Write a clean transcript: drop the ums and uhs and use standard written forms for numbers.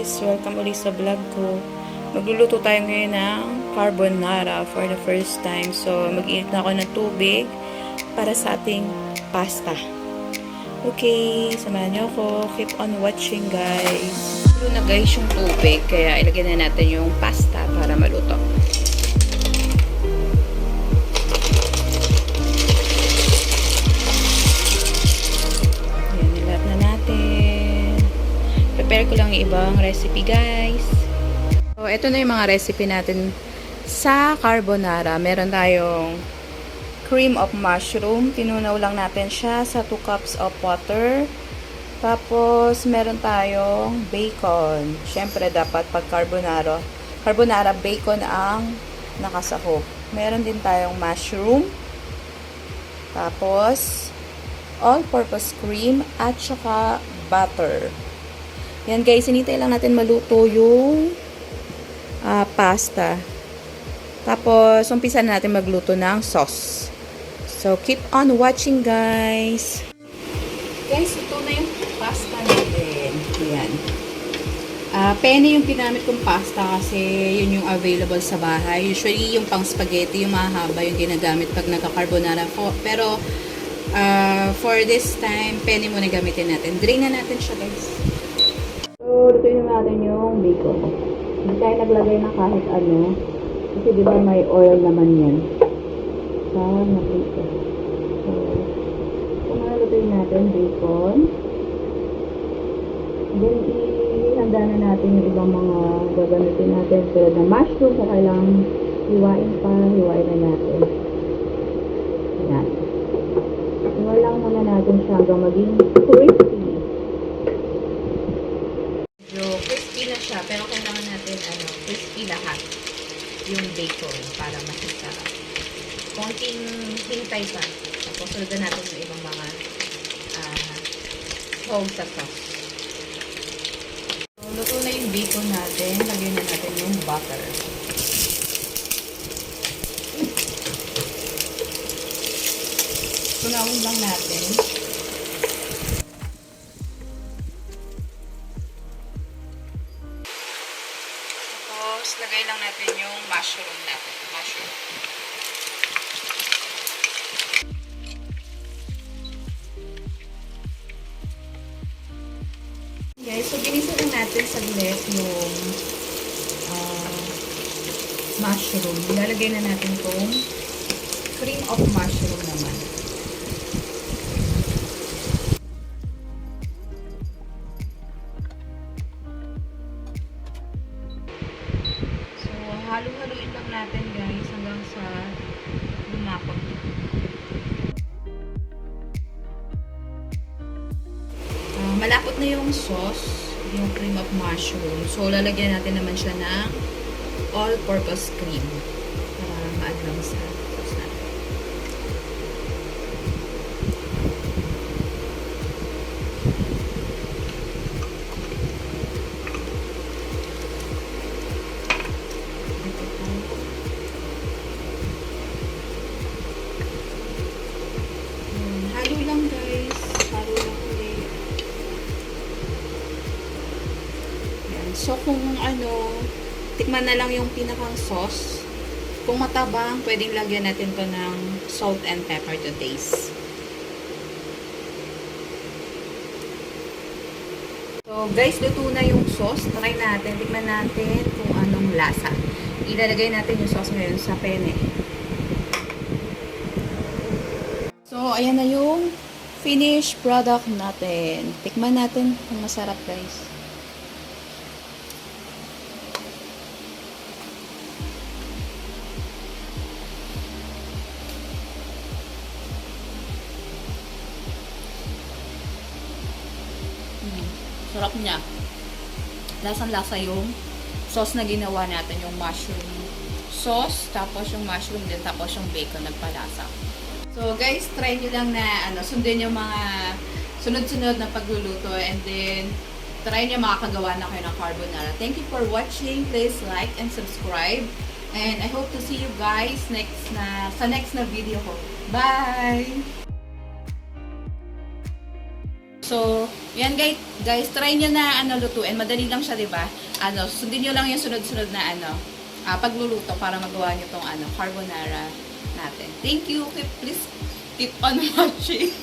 guys! Welcome ulit sa vlog ko. Magluluto tayo ngayon ng carbonara for the first time. So, mag-init na ako ng tubig para sa ating pasta. Okay, samahan niyo ako. Keep on watching guys. Luto na guys yung tubig, kaya ilagyan na natin yung pasta para maluto. Prepare ko lang yung ibang recipe guys. So, ito na yung mga recipe natin sa carbonara. Meron tayong cream of mushroom. Tinunaw lang natin siya sa 2 cups of water. Tapos, meron tayong bacon. Siyempre, dapat pag carbonara, bacon ang nakasahog. Meron din tayong mushroom. Tapos, all-purpose cream at saka butter. Yan guys, hinintay lang natin maluto yung pasta. Tapos, umpisa na natin magluto ng sauce. So, keep on watching guys. Guys, ito na yung pasta natin. Yan. Penne yung ginamit kong pasta kasi yun yung available sa bahay. Usually, yung pang spaghetti, yung mahaba yung ginagamit pag nagka-carbonara. Pero, for this time, penne muna gamitin natin. Drain na natin siya guys. So, lutuin natin yung bacon. Hindi tayo naglagay na kahit ano. Kasi diba may oil naman yan. Sa naprito. So, kung lutuin natin bacon. Then, ihanda na natin yung ibang mga gagamitin natin. Tulad ng mushroom, kung kailangan hiwain na natin. Yan. Hiwain lang muna natin siya hanggang maging crispy. Crispy na siya, pero kailangan natin crispy lahat yung bacon para makita. Konting hintay pa. Tapos sundan natin yung ibang mga hog sa sauce. So, luto na yung bacon natin. Lagyan na natin yung butter. Tunawin lang natin. Lagay lang natin yung mushroom natin. Guys, so ginisa lang natin saglit yung mushroom. Ilalagay na natin itong cream of mushroom naman. Halo-haluin lang natin guys hanggang sa lumapot. Malapot na yung sauce, yung cream of mushroom. So, lalagyan natin naman siya ng all-purpose cream para ma-add lang sa sauce natin. Halo lang guys. Halo lang ulit. Yan. So kung tikman na lang yung pinakang sauce. Kung matabang, pwedeng lagyan natin to ng salt and pepper to taste. So guys, luto na yung sauce. Try natin. Tikman natin kung anong lasa. Ilalagay natin yung sauce ngayon sa penne. So, ayan na yung finished product natin. Tikman natin kung masarap guys. Sarap niya. Lasang-lasa yung sauce na ginawa natin. Yung mushroom sauce, tapos yung mushroom din, tapos yung bacon nagpalasa. So guys, try nyo lang na sundin yung mga sunod-sunod na pagluluto and then try nyo makakagawa na kayo ng carbonara. Thank you for watching. Please like and subscribe. And I hope to see you guys sa next na video ko. Bye! So, Yan guys, try nyo na lutuin. Madali lang siya, 'di ba? Sundin nyo lang yung sunod-sunod na pagluluto para magawa nyo tong carbonara natin. Thank you. Please keep on watching.